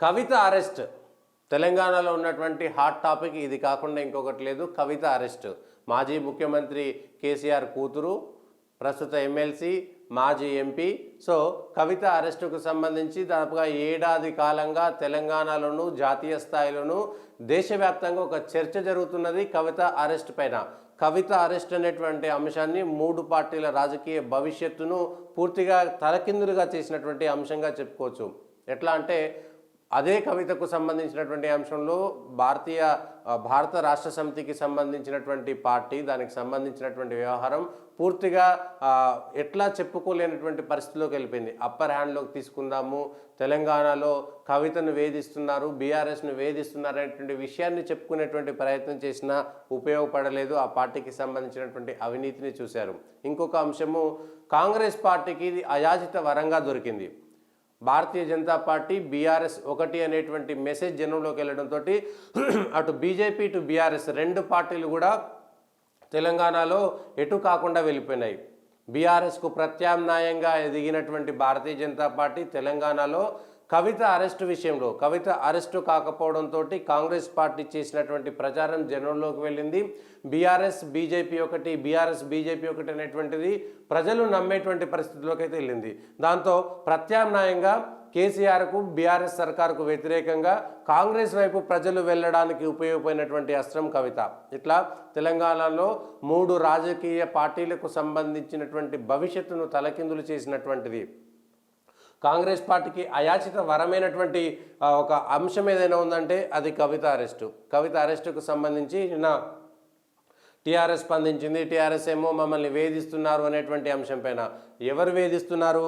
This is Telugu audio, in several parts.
కవిత అరెస్ట్ తెలంగాణలో ఉన్నటువంటి హాట్ టాపిక్. ఇది కాకుండా ఇంకొకటి లేదు. కవిత అరెస్ట్ మాజీ ముఖ్యమంత్రి కేసీఆర్ కూతురు, ప్రస్తుత ఎమ్మెల్సీ, మాజీ ఎంపీ. సో కవిత అరెస్టుకు సంబంధించి దాదాపుగా ఏడాది కాలంగా తెలంగాణలోను, జాతీయ స్థాయిలోను, దేశవ్యాప్తంగా ఒక చర్చ జరుగుతున్నది కవిత అరెస్ట్ పైన. కవిత అరెస్ట్ అనేటువంటి అంశాన్ని మూడు పార్టీల రాజకీయ భవిష్యత్తును పూర్తిగా తలకిందులుగా చేసినటువంటి అంశంగా చెప్పుకోవచ్చు. ఎట్లా అంటే అదే కవితకు సంబంధించినటువంటి అంశంలో భారత రాష్ట్ర సమితికి సంబంధించినటువంటి పార్టీ, దానికి సంబంధించినటువంటి వ్యవహారం పూర్తిగా ఎట్లా చెప్పుకోలేనటువంటి పరిస్థితిలోకి వెళ్ళిపోయింది. అప్పర్ హ్యాండ్లోకి తీసుకుందాము, తెలంగాణలో కవితను వేధిస్తున్నారు, బీఆర్ఎస్ను వేధిస్తున్నారు అనేటువంటి విషయాన్ని చెప్పుకునేటువంటి ప్రయత్నం చేసినా ఉపయోగపడలేదు. ఆ పార్టీకి సంబంధించినటువంటి అవినీతిని చూశారు. ఇంకొక అంశము, కాంగ్రెస్ పార్టీకి ఇది అయాచిత వరంగా దొరికింది. భారతీయ జనతా పార్టీ బీఆర్ఎస్ ఒకటి అనేటువంటి మెసేజ్ జనంలోకి వెళ్ళడంతో అటు బీజేపీ ఇటు బీఆర్ఎస్ రెండు పార్టీలు కూడా తెలంగాణలో ఎటు కాకుండా వెళ్ళిపోయినాయి. బీఆర్ఎస్కు ప్రత్యామ్నాయంగా ఎదిగినటువంటి భారతీయ జనతా పార్టీ తెలంగాణలో కవిత అరెస్టు విషయంలో, కవిత అరెస్టు కాకపోవడంతో కాంగ్రెస్ పార్టీ చేసినటువంటి ప్రచారం జనంలోకి వెళ్ళింది. బీఆర్ఎస్ బీజేపీ ఒకటి అనేటువంటిది ప్రజలు నమ్మేటువంటి పరిస్థితిలోకి అయితే వెళ్ళింది. దాంతో ప్రత్యామ్నాయంగా కేసీఆర్కు, బీఆర్ఎస్ సర్కారుకు వ్యతిరేకంగా కాంగ్రెస్ వైపు ప్రజలు వెళ్ళడానికి ఉపయోగపోయినటువంటి అస్త్రం కవిత. ఇట్లా తెలంగాణలో మూడు రాజకీయ పార్టీలకు సంబంధించినటువంటి భవిష్యత్తును తలకిందులు చేసినటువంటిది. కాంగ్రెస్ పార్టీకి అయాచిత వరమైనటువంటి ఒక అంశం ఏదైనా ఉందంటే అది కవిత అరెస్టు. కవిత అరెస్టుకు సంబంధించి నిన్న టీఆర్ఎస్ స్పందించింది. టీఆర్ఎస్ ఏమో మమ్మల్ని వేధిస్తున్నారు అనేటువంటి అంశం పైన. ఎవరు వేధిస్తున్నారు?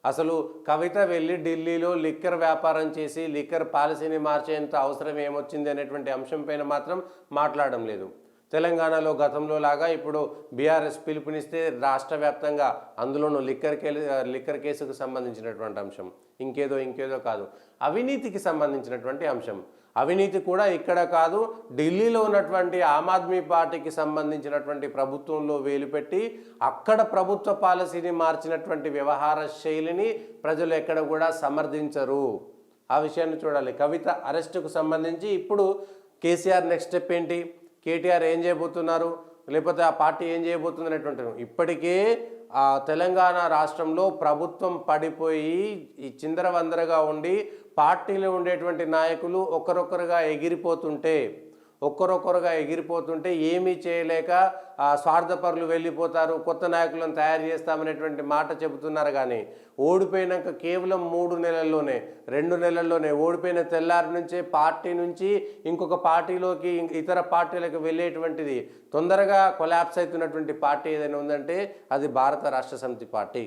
అసలు కవిత వెళ్ళి ఢిల్లీలో లిక్కర్ వ్యాపారం చేసి లిక్కర్ పాలసీని మార్చేంత అవసరం ఏమొచ్చింది అనేటువంటి అంశం పైన మాత్రం మాట్లాడడం లేదు. తెలంగాణలో గతంలో లాగా ఇప్పుడు బీఆర్ఎస్ పిలుపునిస్తే రాష్ట్ర వ్యాప్తంగా, అందులోనూ లిక్కర్ కేసుకు సంబంధించినటువంటి అంశం, ఇంకేదో కాదు, అవినీతికి సంబంధించినటువంటి అంశం. అవినీతి కూడా ఇక్కడ కాదు, ఢిల్లీలో ఉన్నటువంటి ఆమ్ ఆద్మీ పార్టీకి సంబంధించినటువంటి ప్రభుత్వంలో వేలుపెట్టి అక్కడ ప్రభుత్వ పాలసీని మార్చినటువంటి వ్యవహార శైలిని ప్రజలు ఎక్కడ కూడా సమర్థించరు. ఆ విషయాన్ని చూడాలి. కవిత అరెస్టుకు సంబంధించి ఇప్పుడు కేసీఆర్ నెక్స్ట్ స్టెప్ ఏంటి, కేటీఆర్ ఏం చేయబోతున్నారు, లేకపోతే ఆ పార్టీ ఏం చేయబోతుంది అనేటువంటి, ఇప్పటికే ఆ తెలంగాణ రాష్ట్రంలో ప్రభుత్వం పడిపోయి ఈ చిందరవందరగా ఉండి పార్టీలో ఉండేటువంటి నాయకులు ఒక్కరొక్కరుగా ఎగిరిపోతుంటే ఏమీ చేయలేక స్వార్థపరులు వెళ్ళిపోతారు, కొత్త నాయకులను తయారు చేస్తామనేటువంటి మాట చెబుతున్నారు. కానీ ఓడిపోయినాక కేవలం 2 నెలల్లోనే ఓడిపోయిన తెల్లారి నుంచే పార్టీ నుంచి ఇంకొక పార్టీలోకి, ఇతర పార్టీలకు వెళ్ళేటువంటిది తొందరగా కొలాప్స్ అవుతున్నటువంటి పార్టీ ఏదైనా ఉందంటే అది భారత రాష్ట్ర సమితి పార్టీ.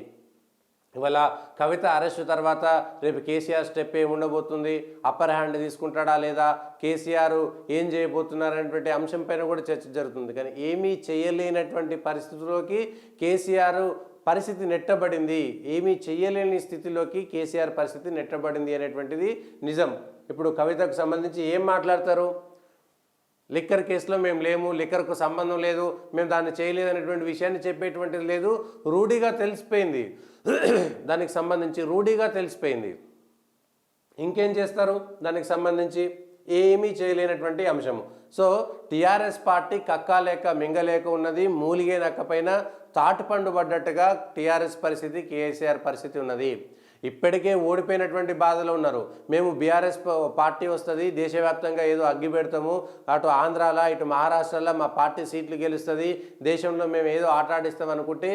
ఇవాళ కవిత అరెస్టు తర్వాత రేపు కేసీఆర్ స్టెప్ ఏమి ఉండబోతుంది, అప్పర్ హ్యాండ్ తీసుకుంటాడా లేదా, కేసీఆర్ ఏం చేయబోతున్నారనేటువంటి అంశం పైన కూడా చర్చ జరుగుతుంది. కానీ ఏమీ చేయలేనటువంటి పరిస్థితిలోకి కేసీఆర్ పరిస్థితి నెట్టబడింది. ఏమీ చేయలేని స్థితిలోకి కేసీఆర్ పరిస్థితి నెట్టబడింది అనేటువంటిది నిజం. ఇప్పుడు కవితకు సంబంధించి ఏం మాట్లాడతారు? లిక్కర్ కేసులో మేము లేము, లిక్కర్కు సంబంధం లేదు, మేము దాన్ని చేయలేదు అనేటువంటి విషయాన్ని చెప్పేటువంటిది లేదు. రూఢిగా తెలిసిపోయింది, దానికి సంబంధించి రూఢిగా తెలిసిపోయింది. ఇంకేం చేస్తారు? దానికి సంబంధించి ఏమీ చేయలేనటువంటి అంశము. సో టీఆర్ఎస్ పార్టీ కక్కాలేక మింగలేక ఉన్నది, మూలిగే నక్కపైన తాటిపండు పడ్డట్టుగా టీఆర్ఎస్ పరిస్థితి, కేసీఆర్ పరిస్థితి ఉన్నది. ఇప్పటికే ఓడిపోయినటువంటి బాధలో ఉన్నారు. మేము బీఆర్ఎస్ పార్టీ వస్తుంది, దేశవ్యాప్తంగా ఏదో అగ్గి పెడతాము, అటు ఆంధ్రాలో ఇటు మహారాష్ట్రలో మా పార్టీ సీట్లు గెలుస్తుంది, దేశంలో మేము ఏదో ఆటాడిస్తాం అనుకుంటే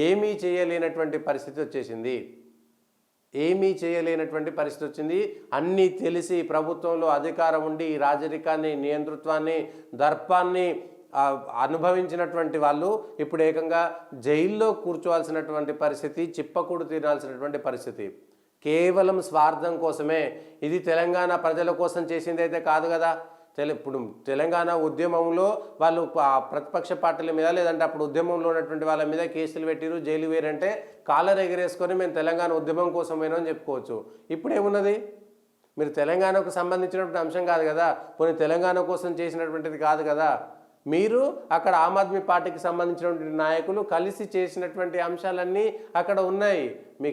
ఏమీ చేయలేనటువంటి పరిస్థితి వచ్చింది. అన్నీ తెలిసి ప్రభుత్వంలో అధికారం ఉండి రాజరికాన్ని, నియంతృత్వాన్ని, దర్పాన్ని అనుభవించినటువంటి వాళ్ళు ఇప్పుడు ఏకంగా జైల్లో కూర్చోవాల్సినటువంటి పరిస్థితి, చిప్పకూడు తినాల్సినటువంటి పరిస్థితి. కేవలం స్వార్థం కోసమే. ఇది తెలంగాణ ప్రజల కోసం చేసింది అయితే కాదు కదా. ఇప్పుడు తెలంగాణ ఉద్యమంలో వాళ్ళు ప్రతిపక్ష పార్టీల మీద, లేదంటే అప్పుడు ఉద్యమంలో ఉన్నటువంటి వాళ్ళ మీద కేసులు పెట్టిరు, జైలు వేరంటే కాలర్ ఎగరేసుకొని మేము తెలంగాణ ఉద్యమం కోసం పోయినామని చెప్పుకోవచ్చు. ఇప్పుడు ఏమున్నది? మీరు తెలంగాణకు సంబంధించినటువంటి అంశం కాదు కదా, పోనీ తెలంగాణ కోసం చేసినటువంటిది కాదు కదా. మీరు అక్కడ ఆమ్ ఆద్మీ పార్టీకి సంబంధించినటువంటి నాయకులు కలిసి చేసినటువంటి అంశాలన్నీ అక్కడ ఉన్నాయి. మీ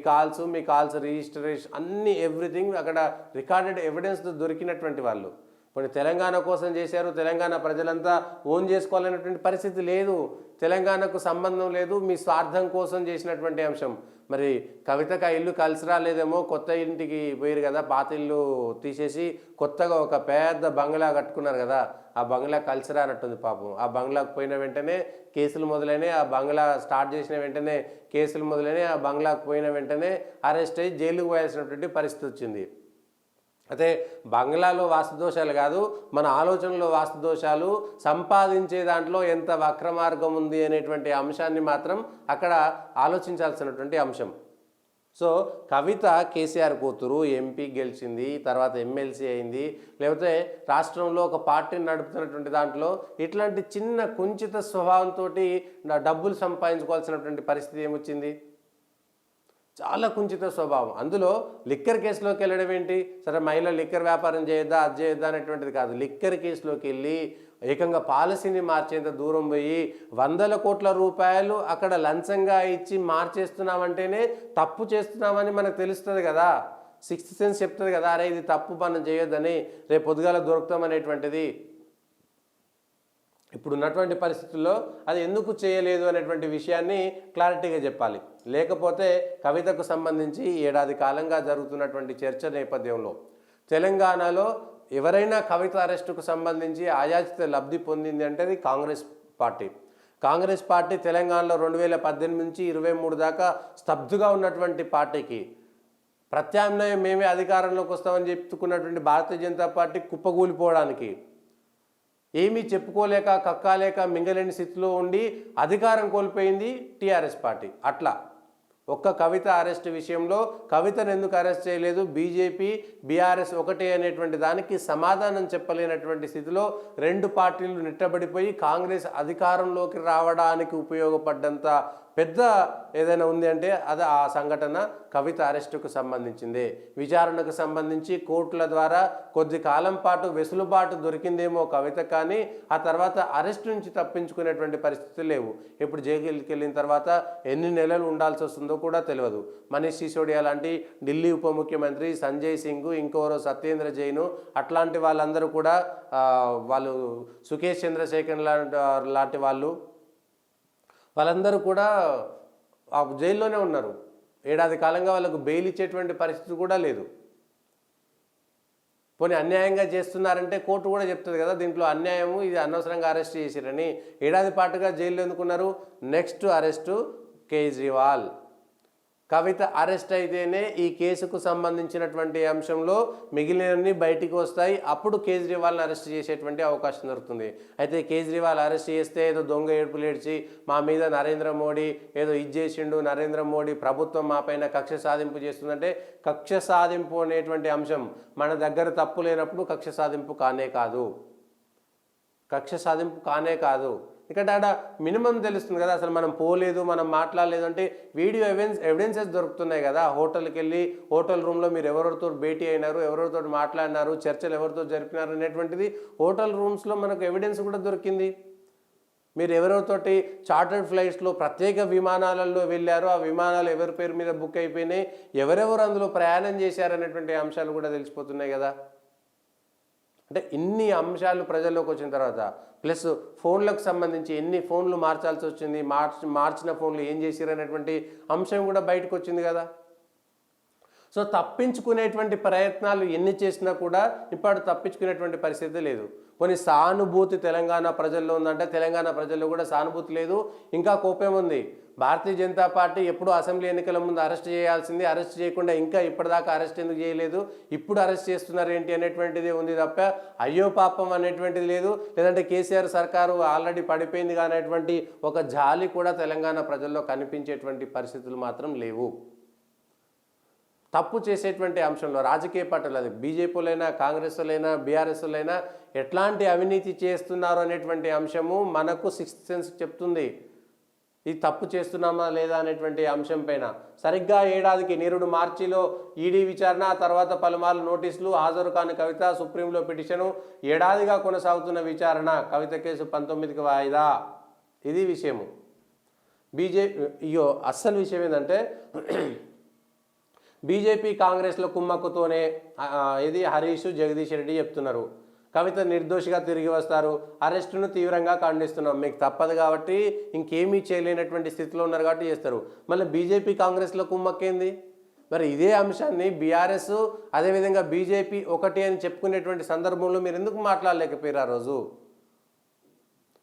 కాల్స్ రిజిస్ట్రేషన్ అన్నీ ఎవ్రీథింగ్ అక్కడ రికార్డెడ్ ఎవిడెన్స్ దొరికినటువంటి వాళ్ళు. కొన్ని తెలంగాణ కోసం చేశారు, తెలంగాణ ప్రజలంతా ఓన్ చేసుకోవాలనేటువంటి పరిస్థితి లేదు, తెలంగాణకు సంబంధం లేదు, మీ స్వార్థం కోసం చేసినటువంటి అంశం. మరి కవితకు ఆ ఇల్లు కలిసి రాలేదేమో, కొత్త ఇంటికి పోయారు కదా, పాత ఇల్లు తీసేసి కొత్తగా ఒక పెద్ద బంగ్లా కట్టుకున్నారు కదా, ఆ బంగ్లా కలిసి రానట్టుంది పాపం. ఆ బంగ్లాకు పోయిన వెంటనే కేసులు మొదలైనవి, ఆ బంగ్లా స్టార్ట్ చేసిన వెంటనే కేసులు మొదలైనవి, ఆ బంగ్లాకు పోయిన వెంటనే అరెస్ట్ అయ్యి జైలుకు పోయాల్సినటువంటి పరిస్థితి వచ్చింది. అయితే బంగ్లాలో వాస్తుదోషాలు కాదు, మన ఆలోచనలో వాస్తుదోషాలు, సంపాదించే దాంట్లో ఎంత వక్రమార్గం ఉంది అనేటువంటి అంశాన్ని మాత్రం అక్కడ ఆలోచించాల్సినటువంటి అంశం. సో కవిత కేసీఆర్ కూతురు, ఎంపీ గెలిచింది, తర్వాత ఎమ్మెల్సీ అయింది, లేకపోతే రాష్ట్రంలో ఒక పార్టీని నడుపుతున్నటువంటి దాంట్లో ఇట్లాంటి చిన్న కుంచిత స్వభావంతో డబ్బులు సంపాదించుకోవాల్సినటువంటి పరిస్థితి ఏమొచ్చింది? చాలా కుంచిత స్వభావం. అందులో లిక్కర్ కేసులోకి వెళ్ళడం ఏంటి? సరే మహిళ లిక్కర్ వ్యాపారం చేయొద్దా, అది చేయొద్దా అనేటువంటిది కాదు. లిక్కర్ కేసులోకి వెళ్ళి ఏకంగా పాలసీని మార్చేంత దూరం పోయి 100 కోట్ల రూపాయలు అక్కడ లంచంగా ఇచ్చి మార్చేస్తున్నామంటేనే తప్పు చేస్తున్నామని మనకు తెలుస్తుంది కదా. సిక్స్త్ సెన్స్ చెప్తుంది కదా, అరే ఇది తప్పు మనం చేయొద్దని, రేపు పొద్దుగాల దొరుకుతామనేటువంటిది. ఇప్పుడు ఉన్నటువంటి పరిస్థితుల్లో అది ఎందుకు చేయలేదు అనేటువంటి విషయాన్ని క్లారిటీగా చెప్పాలి. లేకపోతే కవితకు సంబంధించి ఏడాది కాలంగా జరుగుతున్నటువంటి చర్చ నేపథ్యంలో తెలంగాణలో ఎవరైనా కవిత అరెస్టుకు సంబంధించి అయాచిత లబ్ధి పొందింది అంటే అది కాంగ్రెస్ పార్టీ. కాంగ్రెస్ పార్టీ తెలంగాణలో 2018 నుంచి 23 దాకా స్తబ్దుగా ఉన్నటువంటి పార్టీకి ప్రత్యామ్నాయం మేమే అధికారంలోకి వస్తామని చెప్పుకున్నటువంటి భారతీయ జనతా పార్టీ కుప్పగూలిపోవడానికి, ఏమీ చెప్పుకోలేక కక్కాలేక మింగలేని స్థితిలో ఉండి అధికారం కోల్పోయింది టీఆర్ఎస్ పార్టీ. అట్లా ఒక్క కవిత అరెస్ట్ విషయంలో కవితను ఎందుకు అరెస్ట్ చేయలేదు, బీజేపీ బీఆర్ఎస్ ఒకటే అనేటువంటి దానికి సమాధానం చెప్పలేనటువంటి స్థితిలో రెండు పార్టీలు నిట్టబడిపోయి కాంగ్రెస్ అధికారంలోకి రావడానికి ఉపయోగపడ్డంత పెద్ద ఏదైనా ఉంది అంటే అది ఆ సంఘటన కవిత అరెస్టుకు సంబంధించింది. విచారణకు సంబంధించి కోర్టుల ద్వారా కొద్ది కాలం పాటు వెసులుబాటు దొరికిందేమో కవిత, కానీ ఆ తర్వాత అరెస్ట్ నుంచి తప్పించుకునేటువంటి పరిస్థితులు లేవు. ఇప్పుడు జైలుకి వెళ్ళిన తర్వాత ఎన్ని నెలలు ఉండాల్సి వస్తుందో కూడా తెలియదు. మనీష్ సిసోడియా లాంటి ఢిల్లీ ఉప ముఖ్యమంత్రి, సంజయ్ సింగ్, ఇంకోరో సత్యేంద్ర జైన్, అట్లాంటి వాళ్ళందరూ కూడా వాళ్ళు సుఖేష్ చంద్రశేఖర్ లాంటి వాళ్ళందరూ కూడా ఆ జైల్లోనే ఉన్నారు. ఏడాది కాలంగా వాళ్ళకు బెయిల్ ఇచ్చేటువంటి పరిస్థితి కూడా లేదు. పోనీ అన్యాయంగా చేస్తున్నారంటే కోర్టు కూడా చెప్తుంది కదా దీంట్లో అన్యాయము, ఇది అనవసరంగా అరెస్ట్ చేసిరని. ఏడాది పాటుగా జైల్లో ఎందుకున్నారు? Next arrest Kejriwal. Kavitha arrest అయితేనే ఈ కేసుకు సంబంధించినటువంటి అంశంలో మిగిలినవన్నీ బయటికి వస్తాయి. అప్పుడు కేజ్రీవాల్ని అరెస్ట్ చేసేటువంటి అవకాశం దొరుకుతుంది. అయితే కేజ్రీవాల్ అరెస్ట్ చేస్తే ఏదో దొంగ ఏడుపులు ఏడ్చి మా మీద నరేంద్ర మోడీ ఏదో ఇది చేసిండు, నరేంద్ర మోడీ ప్రభుత్వం మా పైన కక్ష సాధింపు చేస్తుందంటే, కక్ష సాధింపు అనేటువంటి అంశం మన దగ్గర తప్పు లేనప్పుడు కక్ష సాధింపు కానే కాదు. కక్ష సాధింపు కానే కాదు. ఇక్కడ ఆడ మినిమం తెలుస్తుంది కదా, అసలు మనం పోలేదు, మనం మాట్లాడలేదు అంటే వీడియో ఎవిడెన్సెస్ దొరుకుతున్నాయి కదా. హోటల్కి వెళ్ళి హోటల్ రూమ్లో మీరు ఎవరితో భేటీ అయినారు, ఎవరితో మాట్లాడినారు, చర్చలు ఎవరితో జరిపినారు అనేటువంటిది హోటల్ రూమ్స్లో మనకు ఎవిడెన్స్ కూడా దొరికింది. మీరు ఎవరెవరితోటి చార్టర్డ్ ఫ్లైట్స్లో ప్రత్యేక విమానాలలో వెళ్ళారు, ఆ విమానాలు ఎవరి పేరు మీద బుక్ అయిపోయినాయి, ఎవరెవరు అందులో ప్రయాణం చేశారనేటువంటి అంశాలు కూడా తెలిసిపోతున్నాయి కదా. అంటే ఇన్ని అంశాలు ప్రజల్లోకి వచ్చిన తర్వాత ప్లస్ ఫోన్లకు సంబంధించి ఎన్ని ఫోన్లు మార్చాల్సి వచ్చింది, మార్చిన ఫోన్లు ఏం చేశారు అనేటువంటి అంశం కూడా బయటకు వచ్చింది కదా. సో తప్పించుకునేటువంటి ప్రయత్నాలు ఎన్ని చేసినా కూడా ఇప్పుడు తప్పించుకునేటువంటి పరిస్థితి లేదు. కొన్ని సానుభూతి తెలంగాణ ప్రజల్లో ఉందంటే తెలంగాణ ప్రజల్లో కూడా సానుభూతి లేదు, ఇంకా కోపం ఉంది. భారతీయ జనతా పార్టీ ఎప్పుడు అసెంబ్లీ ఎన్నికల ముందు అరెస్ట్ చేయాల్సింది, అరెస్ట్ చేయకుండా ఇంకా ఇప్పటిదాకా అరెస్ట్ ఎందుకు చేయలేదు, ఇప్పుడు అరెస్ట్ చేస్తున్నారు ఏంటి అనేటువంటిది ఉంది తప్ప అయ్యో పాపం అనేటువంటిది లేదు. లేదంటే కేసీఆర్ సర్కారు ఆల్రెడీ పడిపోయింది అనేటువంటి ఒక జాలి కూడా తెలంగాణ ప్రజల్లో కనిపించేటువంటి పరిస్థితులు మాత్రం లేవు. తప్పు చేసేటువంటి అంశంలో రాజకీయ పార్టీలు, అది బీజేపీలైనా కాంగ్రెస్లైనా బీఆర్ఎస్లైనా ఎట్లాంటి అవినీతి చేస్తున్నారు అనేటువంటి అంశము మనకు సిక్స్త్ సెన్స్ చెప్తుంది. ఇది తప్పు చేస్తున్నామా లేదా అనేటువంటి అంశం పైన సరిగ్గా ఏడాదికి నిరుడు మార్చిలో ఈడీ విచారణ, తర్వాత పలుమార్లు నోటీసులు, హాజరు కాని కవిత, సుప్రీంలో పిటిషను, ఏడాదిగా కొనసాగుతున్న విచారణ, కవిత కేసు 19కి వాయిదా. ఇది విషయము. అస్సలు విషయం ఏంటంటే బీజేపీ కాంగ్రెస్లో కుమ్మక్కుతోనే ఇది హరీష్, జగదీష్ రెడ్డి చెప్తున్నారు కవిత నిర్దోషిగా తిరిగి వస్తారు, అరెస్టును తీవ్రంగా ఖండిస్తున్నాం, మీకు తప్పదు కాబట్టి ఇంకేమీ చేయలేనటువంటి స్థితిలో ఉన్నారు కాబట్టి చేస్తారు. మళ్ళీ బీజేపీ కాంగ్రెస్లో కుమ్మక్కేంది? మరి ఇదే అంశాన్ని బీఆర్ఎస్ అదేవిధంగా బీజేపీ ఒకటి అని చెప్పుకునేటువంటి సందర్భంలో మీరు ఎందుకు మాట్లాడలేకపోయారు ఆ రోజు?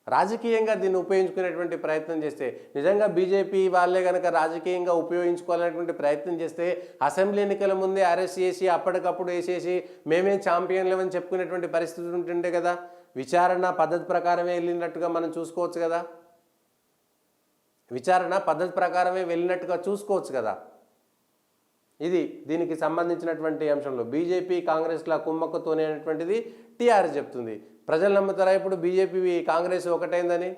రాజకీయంగా దీన్ని ఉపయోగించుకునేటువంటి ప్రయత్నం చేస్తే, నిజంగా బీజేపీ వాళ్ళే కనుక రాజకీయంగా ఉపయోగించుకోవాలనేటువంటి ప్రయత్నం చేస్తే అసెంబ్లీ ఎన్నికల ముందే అరెస్ట్ చేసి అప్పటికప్పుడు వేసేసి మేమే ఛాంపియన్లేమని చెప్పుకునేటువంటి పరిస్థితి ఉంటుండే కదా. విచారణ పద్ధతి ప్రకారమే వెళ్ళినట్టుగా మనం చూసుకోవచ్చు కదా. విచారణ పద్ధతి ప్రకారమే వెళ్ళినట్టుగా చూసుకోవచ్చు కదా. ఇది దీనికి సంబంధించినటువంటి అంశంలో బీజేపీ కాంగ్రెస్ల కుమ్మక్కుతోనే అనేటువంటిది టీఆర్ఎస్ చెప్తుంది. ప్రజలు నమ్ముతారా ఇప్పుడు బీజేపీ కాంగ్రెస్ ఒకటైందని?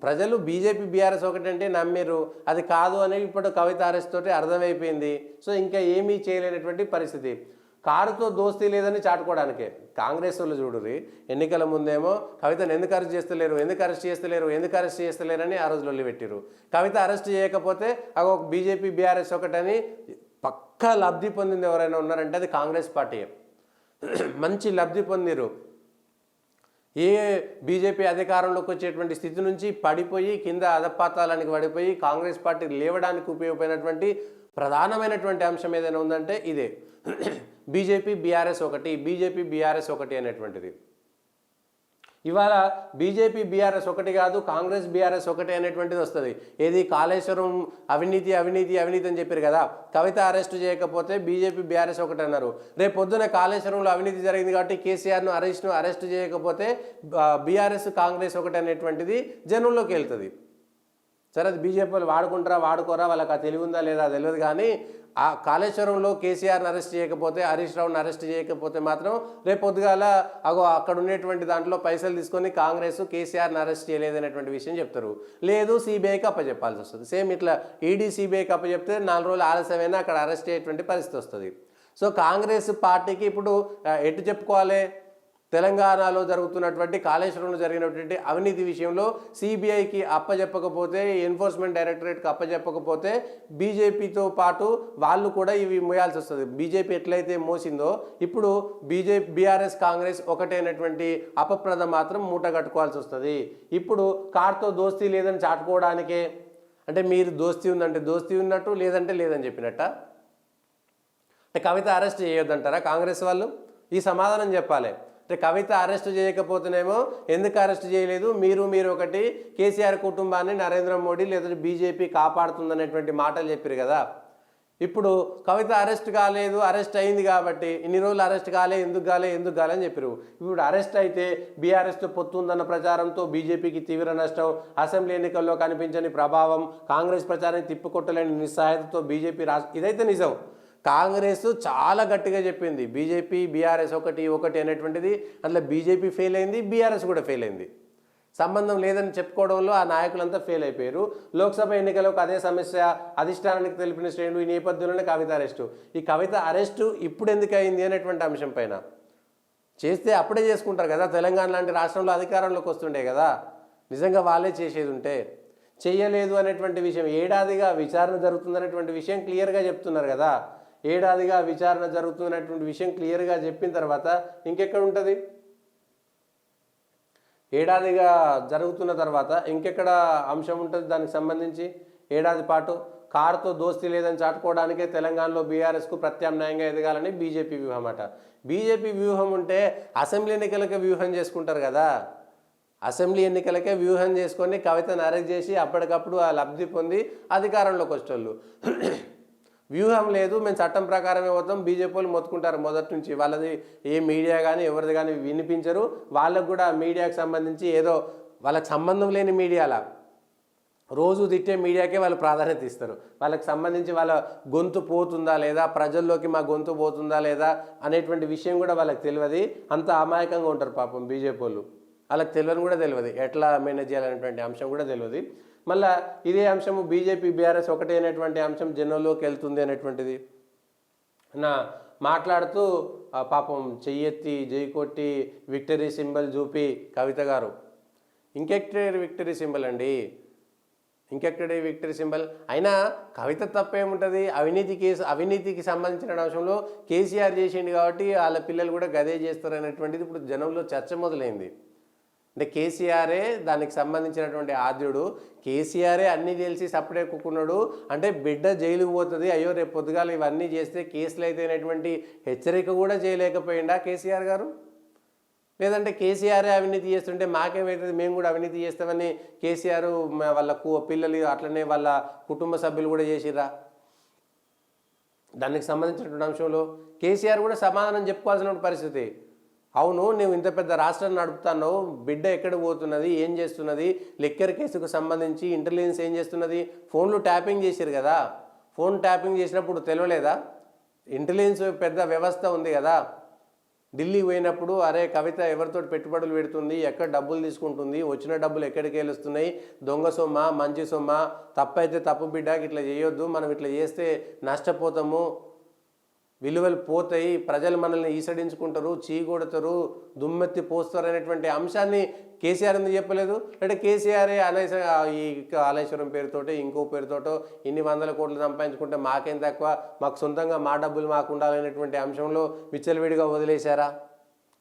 ప్రజలు బీజేపీ బీఆర్ఎస్ ఒకటంటే నమ్మిరు, అది కాదు అని ఇప్పుడు కవిత అరెస్ట్ తోటి అర్థమైపోయింది. సో ఇంకా ఏమీ చేయలేనటువంటి పరిస్థితి. కారుతో దోస్తీ లేదని చాటుకోవడానికే కాంగ్రెస్ వాళ్ళు చూడుర్రి, ఎన్నికల ముందేమో కవితను ఎందుకు అరెస్ట్ చేస్తలేరు అని ఆ రోజు లొల్లి పెట్టిరు. కవిత అరెస్ట్ చేయకపోతే ఒక బీజేపీ బీఆర్ఎస్ ఒకటని పక్కా లబ్ధి పొందింది ఎవరైనా ఉన్నారంటే అది కాంగ్రెస్ పార్టీయే. మంచి లబ్ధి పొందిరు. ఏ బీజేపీ అధికారంలోకి వచ్చేటువంటి స్థితి నుంచి పడిపోయి కింద అధపాతాలానికి పడిపోయి కాంగ్రెస్ పార్టీ లేవడానికి ఉపయోగపడినటువంటి ప్రధానమైనటువంటి అంశం ఏదైనా ఉందంటే ఇదే. బీజేపీ బీఆర్ఎస్ ఒకటి అనేటువంటిది. ఇవాళ బీజేపీ బీఆర్ఎస్ ఒకటి కాదు, కాంగ్రెస్ బీఆర్ఎస్ ఒకటి అనేటువంటిది వస్తుంది. ఏది కాళేశ్వరం అవినీతి అని చెప్పారు కదా. కవిత అరెస్ట్ చేయకపోతే బీజేపీ బీఆర్ఎస్ ఒకటి అన్నారు. రేపు పొద్దున కాళేశ్వరంలో అవినీతి జరిగింది కాబట్టి కేసీఆర్ను అరెస్ట్ చేయకపోతే బీఆర్ఎస్ కాంగ్రెస్ ఒకటి అనేటువంటిది జనంలోకి వెళ్తుంది. సరే, అది బీజేపీ వాళ్ళు వాడుకోరా, వాళ్ళకి ఆ తెలివి ఉందా లేదా తెలియదు. కానీ ఆ కాళేశ్వరంలో కేసీఆర్ని అరెస్ట్ చేయకపోతే, హరీష్ రావుని అరెస్ట్ చేయకపోతే మాత్రం రేపు పొద్దుగాల అక్కడ ఉండేటువంటి దాంట్లో పైసలు తీసుకొని కాంగ్రెస్ కేసీఆర్ని అరెస్ట్ చేయలేదనేటువంటి విషయం చెప్తారు. లేదు, సిబిఐకి అప్పచెప్పాల్సి వస్తుంది. సేమ్ ఇట్లా ఈడీ సిబిఐకి అప్పచెప్తే 4 రోజులు ఆలస్యమైనా అక్కడ అరెస్ట్ అయ్యేటువంటి పరిస్థితి వస్తుంది. సో కాంగ్రెస్ పార్టీకి ఇప్పుడు ఎటు చెప్పుకోవాలి? తెలంగాణలో జరుగుతున్నటువంటి కాళేశ్వరంలో జరిగినటువంటి అవినీతి విషయంలో సిబిఐకి అప్పచెప్పకపోతే, ఎన్ఫోర్స్మెంట్ డైరెక్టరేట్కి అప్పచెప్పకపోతే బీజేపీతో పాటు వాళ్ళు కూడా ఇవి మోయాల్సి వస్తుంది. బీజేపీ ఎట్లయితే మోసిందో ఇప్పుడు బీఆర్ఎస్ కాంగ్రెస్ ఒకటైనటువంటి అపప్రద మాత్రం మూట కట్టుకోవాల్సి వస్తుంది. ఇప్పుడు కార్తో దోస్తీ లేదని చాటుకోవడానికే, అంటే మీరు దోస్తీ ఉందంటే దోస్తీ ఉన్నట్టు, లేదంటే లేదని చెప్పినట్ట. అంటే కవిత అరెస్ట్ చేయొద్దంటారా కాంగ్రెస్ వాళ్ళు? ఈ సమాధానం చెప్పాలి. అంటే కవిత అరెస్ట్ చేయకపోతేనేమో ఎందుకు అరెస్ట్ చేయలేదు, మీరు ఒకటి, కేసీఆర్ కుటుంబాన్ని నరేంద్ర మోడీ లేదా బీజేపీ కాపాడుతుందనేటువంటి మాటలు చెప్పారు కదా. ఇప్పుడు కవిత అరెస్ట్ కాలేదు, అరెస్ట్ అయింది కాబట్టి ఇన్ని రోజులు అరెస్ట్ ఎందుకు కాలే అని చెప్పారు. ఇప్పుడు అరెస్ట్ అయితే బీఆర్ఎస్తో పొత్తుందన్న ప్రచారంతో బీజేపీకి తీవ్ర నష్టం, అసెంబ్లీ ఎన్నికల్లో కనిపించని ప్రభావం, కాంగ్రెస్ ప్రచారాన్ని తిప్పికొట్టలేని నిస్సహాయతతో బీజేపీ ఇదైతే నిజం. కాంగ్రెస్ చాలా గట్టిగా చెప్పింది బీజేపీ బీఆర్ఎస్ ఒకటి అనేటువంటిది. అందులో బీజేపీ ఫెయిల్ అయింది, బీఆర్ఎస్ కూడా ఫెయిల్ అయింది. సంబంధం లేదని చెప్పుకోవడంలో ఆ నాయకులంతా ఫెయిల్ అయిపోయారు. లోక్సభ ఎన్నికలకు అదే సమస్య అధిష్టానానికి తెలిపిన శ్రేణులు. ఈ నేపథ్యంలోనే కవిత అరెస్టు. ఈ కవిత అరెస్టు ఇప్పుడు ఎందుకు అయింది అనేటువంటి అంశం పైన చేస్తే అప్పుడే చేసుకుంటారు కదా. తెలంగాణ లాంటి రాష్ట్రంలో అధికారంలోకి వస్తుండే కదా. నిజంగా వాళ్ళే చేసేది ఉంటే చెయ్యలేదు అనేటువంటి విషయం, ఏడాదిగా విచారణ జరుగుతుందనేటువంటి విషయం క్లియర్గా చెప్తున్నారు కదా. ఏడాదిగా విచారణ జరుగుతున్నటువంటి విషయం క్లియర్గా చెప్పిన తర్వాత ఇంకెక్కడ ఉంటుంది? ఏడాదిగా జరుగుతున్న తర్వాత ఇంకెక్కడ అంశం ఉంటుంది దానికి సంబంధించి? ఏడాది పాటు కారుతో దోస్తీ లేదని చాటుకోవడానికే తెలంగాణలో బీఆర్ఎస్కు ప్రత్యామ్నాయంగా ఎదగాలని బీజేపీ వ్యూహం అట. బీజేపీ వ్యూహం ఉంటే అసెంబ్లీ ఎన్నికలకే వ్యూహం చేసుకుంటారు కదా. అసెంబ్లీ ఎన్నికలకే వ్యూహం చేసుకొని కవితను అరెస్ట్ చేసి అప్పటికప్పుడు ఆ లబ్ధి పొంది అధికారంలోకి వచ్చేవాళ్ళు. వ్యూహం లేదు, మేము చట్టం ప్రకారమే పోతాం, బీజేపీ వాళ్ళు మొత్తుకుంటారు మొదటి నుంచి. వాళ్ళది ఏ మీడియా కానీ ఎవరిది కానీ వినిపించరు. వాళ్ళకు కూడా మీడియాకు సంబంధించి ఏదో వాళ్ళకి సంబంధం లేని మీడియాలా రోజు తిట్టే మీడియాకే వాళ్ళు ప్రాధాన్యత ఇస్తారు. వాళ్ళకి సంబంధించి వాళ్ళ గొంతు పోతుందా లేదా, ప్రజల్లోకి మా గొంతు పోతుందా లేదా అనేటువంటి విషయం కూడా వాళ్ళకి తెలియదు. అంత అమాయకంగా ఉంటారు పాపం బీజేపీ వాళ్ళు. వాళ్ళకి తెలియని కూడా తెలియదు, ఎట్లా మేనేజ్ చేయాలనేటువంటి అంశం కూడా తెలియదు. మళ్ళా ఇదే అంశము బీజేపీ బీఆర్ఎస్ ఒకటే అనేటువంటి అంశం జనంలోకి వెళ్తుంది అనేటువంటిది నా మాట్లాడుతూ పాపం చెయ్యెత్తి జై కొట్టి విక్టరీ సింబల్ చూపి కవిత గారు ఇంకెక్కడ విక్టరీ సింబల్ అండి, ఇంకెక్కడే విక్టరీ సింబల్ అయినా కవిత తప్పేముంటుంది? అవినీతికి సంబంధించిన అంశంలో కేసీఆర్ చేసిండు కాబట్టి వాళ్ళ పిల్లలు కూడా గదే చేస్తారు అనేటువంటిది ఇప్పుడు జనంలో చర్చ మొదలైంది. అంటే కేసీఆరే దానికి సంబంధించినటువంటి ఆద్యుడు, కేసీఆరే అన్నీ తెలిసి సపరేట్ కుక్కున్నాడు అంటే బిడ్డ జైలుకు పోతుంది, అయ్యో రేపు పొద్దుగాల ఇవన్నీ చేస్తే కేసులు అయితేనేటువంటి హెచ్చరిక కూడా చేయలేకపోయిందా కేసీఆర్ గారు? లేదంటే కేసీఆరే అవినీతి చేస్తుంటే మాకేమవుతుంది, మేము కూడా అవినీతి చేస్తామని కేసీఆర్ వాళ్ళ పిల్లలు అట్లనే వాళ్ళ కుటుంబ సభ్యులు కూడా చేసిర్రా? దానికి సంబంధించినటువంటి అంశంలో కేసీఆర్ కూడా సమాధానం చెప్పుకోవాల్సిన పరిస్థితి. అవును, నువ్వు ఇంత పెద్ద రాష్ట్రాన్ని నడుపుతున్నావు, బిడ్డ ఎక్కడ పోతున్నది, ఏం చేస్తున్నది, లిక్కర్ కేసుకు సంబంధించి ఇంటెలిజెన్స్ ఏం చేస్తున్నది, ఫోన్లు ట్యాపింగ్ చేశారు కదా, ఫోన్ ట్యాపింగ్ చేసినప్పుడు తెలియలేదా? ఇంటెలిజెన్స్ పెద్ద వ్యవస్థ ఉంది కదా. ఢిల్లీకి పోయినప్పుడు అరే కవిత ఎవరితో పెట్టుబడులు పెడుతుంది, ఎక్కడ డబ్బులు తీసుకుంటుంది, వచ్చిన డబ్బులు ఎక్కడికి వెళ్ళొస్తున్నాయి, దొంగ సొమ్మ మంచి సొమ్మ, తప్పైతే తప్పు బిడ్డకి ఇట్లా చేయొద్దు, మనం ఇట్లా చేస్తే నష్టపోతాము, విలువలు పోతాయి, ప్రజలు మనల్ని ఈసడించుకుంటారు, చీకొడతారు, దుమ్మెత్తి పోస్తారు అనేటువంటి అంశాన్ని కేసీఆర్ ఎందుకు చెప్పలేదు? అంటే కేసీఆరే ఈ కాళేశ్వరం పేరుతోటి ఇంకో పేరుతోటో ఇన్ని వందల కోట్లు సంపాదించుకుంటే మాకేం తక్కువ, మాకు సొంతంగా మా డబ్బులు మాకు ఉండాలనేటువంటి అంశంలో విచ్చలవిడిగా వదిలేశారా?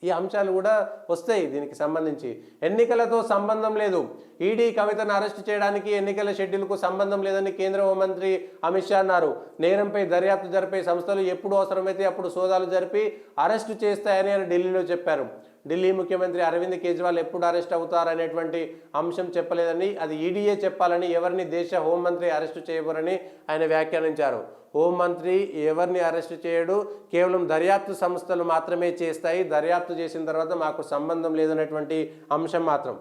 ఈ అంశాలు కూడా వస్తాయి దీనికి సంబంధించి. ఎన్నికలతో సంబంధం లేదు, ఈడీ కవితను అరెస్టు చేయడానికి ఎన్నికల షెడ్యూల్కు సంబంధం లేదని కేంద్ర హోంమంత్రి అమిత్ షా అన్నారు. నేరంపై దర్యాప్తు జరిపే సంస్థలు ఎప్పుడు అవసరమైతే అప్పుడు సోదాలు జరిపి అరెస్టు చేస్తాయని ఆయన ఢిల్లీలో చెప్పారు. ఢిల్లీ ముఖ్యమంత్రి అరవింద్ కేజ్రీవాల్ ఎప్పుడు అరెస్ట్ అవుతారనేటువంటి అంశం చెప్పలేదని, అది ఈడీఏ చెప్పాలని, ఎవరిని దేశ హోంమంత్రి అరెస్టు చేయబోరని ఆయన వ్యాఖ్యానించారు. హోంమంత్రి ఎవరిని అరెస్టు చేయడు, కేవలం దర్యాప్తు సంస్థలు మాత్రమే చేస్తాయి, దర్యాప్తు చేసిన తర్వాత మాకు సంబంధం లేదనేటువంటి అంశం మాత్రం.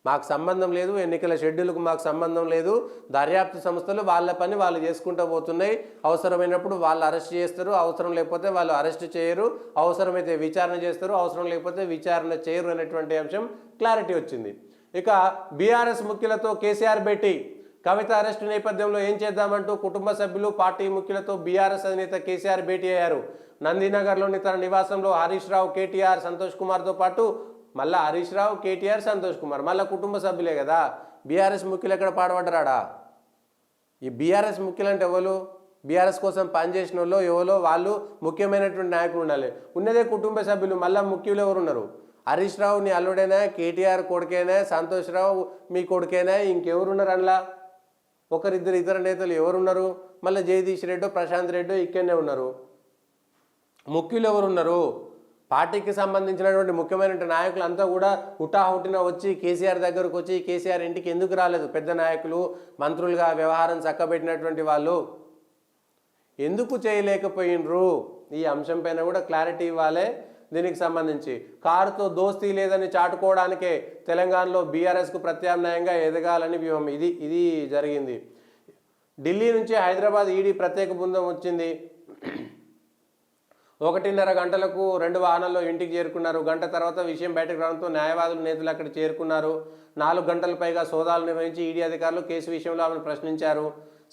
మాకు సంబంధం లేదు, ఎన్నికల షెడ్యూల్కు మాకు సంబంధం లేదు, దర్యాప్తు సంస్థలు వాళ్ళ పని వాళ్ళు చేసుకుంటూ పోతున్నాయి, అవసరమైనప్పుడు వాళ్ళు అరెస్ట్ చేస్తారు, అవసరం లేకపోతే వాళ్ళు అరెస్ట్ చేయరు, అవసరమైతే విచారణ చేస్తారు, అవసరం లేకపోతే విచారణ చేయరు అనేటువంటి అంశం క్లారిటీ వచ్చింది. ఇక బీఆర్ఎస్ ముఖ్యులతో కేసీఆర్ భేటీ, కవిత అరెస్టు నేపథ్యంలో ఏం చేద్దామంటూ కుటుంబ సభ్యులు పార్టీ ముఖ్యులతో బీఆర్ఎస్ అధినేత కేసీఆర్ భేటీ అయ్యారు. నందీనగర్లోని తన నివాసంలో హరీష్ రావు, కేటీఆర్, సంతోష్ కుమార్తో పాటు మళ్ళీ హరీష్ రావు, కేటీఆర్, సంతోష్ కుమార్ మళ్ళీ కుటుంబ సభ్యులే కదా. బీఆర్ఎస్ ముఖ్యులు ఎక్కడ పాడబడ్డరాడా? ఈ బీఆర్ఎస్ ముఖ్యులు అంటే ఎవరు? బీఆర్ఎస్ కోసం పనిచేసిన వాళ్ళు ఎవరో వాళ్ళు ముఖ్యమైనటువంటి నాయకులు ఉండాలి. ఉన్నదే కుటుంబ సభ్యులు, మళ్ళీ ముఖ్యులు ఎవరున్నారు? హరీష్ రావు నీ అల్లుడైనా, కేటీఆర్ కొడుకైనా, సంతోష్ రావు మీ కొడుకైనా, ఇంకెవరున్నారు? అందులో ఒకరిద్దరు ఇతర నేతలు ఎవరున్నారు? మళ్ళీ జగదీష్ రెడ్డో, ప్రశాంత్ రెడ్డో ఇక్కడనే ఉన్నారు. ముఖ్యులు ఎవరున్నారు? పార్టీకి సంబంధించినటువంటి ముఖ్యమైన నాయకులు అంతా కూడా హుటాహుటిన వచ్చి కేసీఆర్ దగ్గరకు వచ్చి కేసీఆర్ ఇంటికి ఎందుకు రాలేదు? పెద్ద నాయకులు, మంత్రులుగా వ్యవహారం చక్కబెట్టినటువంటి వాళ్ళు ఎందుకు చేయలేకపోయినరు? ఈ అంశం పైన కూడా క్లారిటీ ఇవ్వాలి. దీనికి సంబంధించి కారుతో దోస్తీ లేదని చాటుకోవడానికే తెలంగాణలో బీఆర్ఎస్కు ప్రత్యామ్నాయంగా ఎదగాలని వ్యూహం, ఇది జరిగింది. ఢిల్లీ నుంచి హైదరాబాద్ ఈడీ ప్రత్యేక బృందం వచ్చింది. 1:30 గంటలకు 2 వాహనాల్లో ఇంటికి చేరుకున్నారు. గంట తర్వాత విషయం బయటకు రావడంతో న్యాయవాదులు, నేతలు అక్కడ చేరుకున్నారు. 4 గంటల పైగా సోదాలు నిర్వహించి ఈడీ అధికారులు కేసు విషయంలో ఆమెను ప్రశ్నించారు.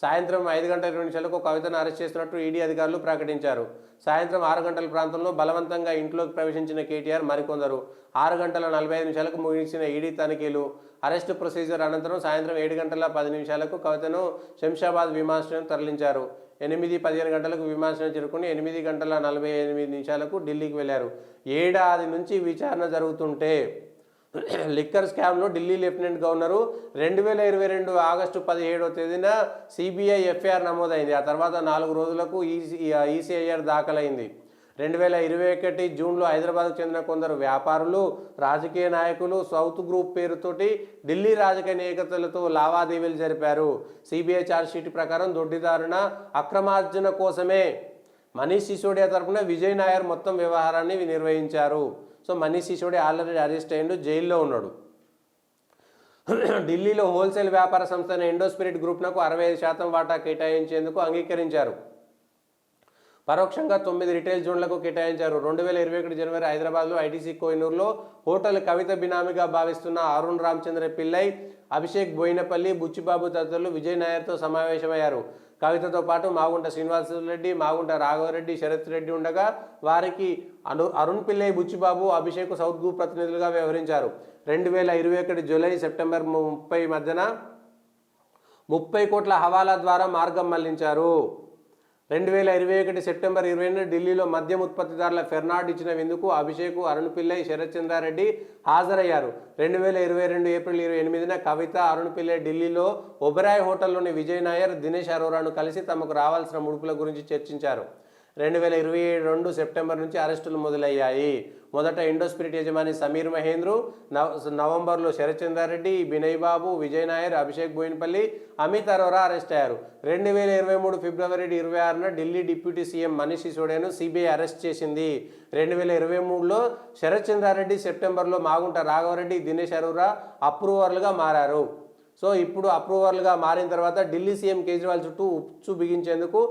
సాయంత్రం 5:20 కవితను అరెస్ట్ చేస్తున్నట్టు ఈడీ అధికారులు ప్రకటించారు. సాయంత్రం 6 గంటల ప్రాంతంలో బలవంతంగా ఇంట్లోకి ప్రవేశించిన కేటీఆర్, మరికొందరు. 6:45 ముగిసిన ఈడీ తనిఖీలు. అరెస్టు ప్రొసీజర్ అనంతరం సాయంత్రం 7:10 కవితను శంషాబాద్ విమానాశ్రయం తరలించారు. 8:15 గంటలకు విమానాశ్రయం చేరుకుని 8:48 ఢిల్లీకి వెళ్లారు. ఏడాది నుంచి విచారణ జరుగుతుంటే లిక్కర్ స్కామ్లో ఢిల్లీ లెఫ్టినెంట్ గవర్నరు 2022 ఆగస్టు 17వ తేదీన సిబిఐ ఎఫ్ఐఆర్ నమోదైంది. ఆ తర్వాత 4 రోజులకు ఈసీఐఆర్ దాఖలైంది. 2021 జూన్లో హైదరాబాద్కు చెందిన కొందరు వ్యాపారులు, రాజకీయ నాయకులు సౌత్ గ్రూప్ పేరుతోటి ఢిల్లీ రాజకీయ నేతలతో లావాదేవీలు జరిపారు. సిబిఐ ఛార్జ్షీట్ ప్రకారం దొడ్డిదారుణ అక్రమార్జన కోసమే మనీష్ సిసోడియా తరఫున విజయ్ నాయర్ మొత్తం వ్యవహారాన్ని నిర్వహించారు. So Manish Sisodia already arrest అయ్యిండు, జైల్లో ఉన్నాడు. ఢిల్లీలో హోల్సేల్ వ్యాపార సంస్థ ఇండోస్పిరిట్ గ్రూప్నకు 65% వాటా కేటాయించేందుకు అంగీకరించారు. పరోక్షంగా 9 రిటైల్ జోన్లకు కేటాయించారు. 2021 జనవరి హైదరాబాద్లో ఐటీసీ కోహినూర్లో హోటల్ కవిత బినామీగా భావిస్తున్న అరుణ్ రామచంద్ర పిల్లై, అభిషేక్ బోయినపల్లి, బుచ్చిబాబు తదితరులు విజయ్ నాయర్తో సమావేశమయ్యారు. కవితతో పాటు మాగుంట శ్రీనివాసరెడ్డి, మాగుంట రాఘవరెడ్డి, శరత్ రెడ్డి ఉండగా వారికి అరుణ్ పిల్లై, బుచ్చిబాబు, అభిషేక్ సౌత్ గ్రూప్ ప్రతినిధులుగా వ్యవహరించారు. 2021 జూలై సెప్టెంబర్ 30 మధ్యన 30 కోట్ల హవాలా ద్వారా మార్గం మళ్లించారు. 2021 సెప్టెంబర్ 20 ఢిల్లీలో మద్యం ఉత్పత్తిదారుల ఫెర్నాడ్ ఇచ్చిన విందుకు అభిషేక్, అరుణ్ పిల్లై, శరత్ చంద్రారెడ్డి హాజరయ్యారు. 2022 ఏప్రిల్ 28న కవిత, అరుణ్ పిల్లై ఢిల్లీలో ఒబెరాయ్ హోటల్లోని విజయ్ నాయర్, దినేష్ అరోరాను కలిసి తమకు రావాల్సిన ముడుపుల గురించి చర్చించారు. 2022 సెప్టెంబర్ నుంచి అరెస్టులు మొదలయ్యాయి. మొదట ఇండోస్పిరిట్ యజమాని సమీర్ మహేంద్రు, నవంబర్లో శరత్ చంద్రారెడ్డి, బినయ్ బాబు, విజయ్ నాయర్, అభిషేక్ బోయినపల్లి, అమిత్ అరోరా అరెస్ట్ అయ్యారు. 2023 ఫిబ్రవరి 26న ఢిల్లీ డిప్యూటీ సీఎం మనీష్ సిసోడియాను సిబిఐ అరెస్ట్ చేసింది. 2023లో శరత్ చంద్రారెడ్డి, సెప్టెంబర్లో మాగుంట రాఘవరెడ్డి, దినేష్ అరోరా అప్రూవర్లుగా మారారు. సో ఇప్పుడు అప్రూవర్లుగా మారిన తర్వాత ఢిల్లీ సీఎం కేజ్రీవాల్ చుట్టూ ఉచ్చు బిగించేందుకు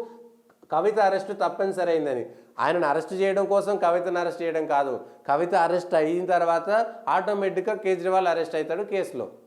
కవిత అరెస్టు తప్పనిసరి అయిందని. ఆయనను అరెస్ట్ చేయడం కోసం కవితను అరెస్ట్ చేయడం కాదు, కవిత అరెస్ట్ అయిన తర్వాత ఆటోమేటిక్గా కేజ్రీవాల్ అరెస్ట్ అవుతాడు కేసులో.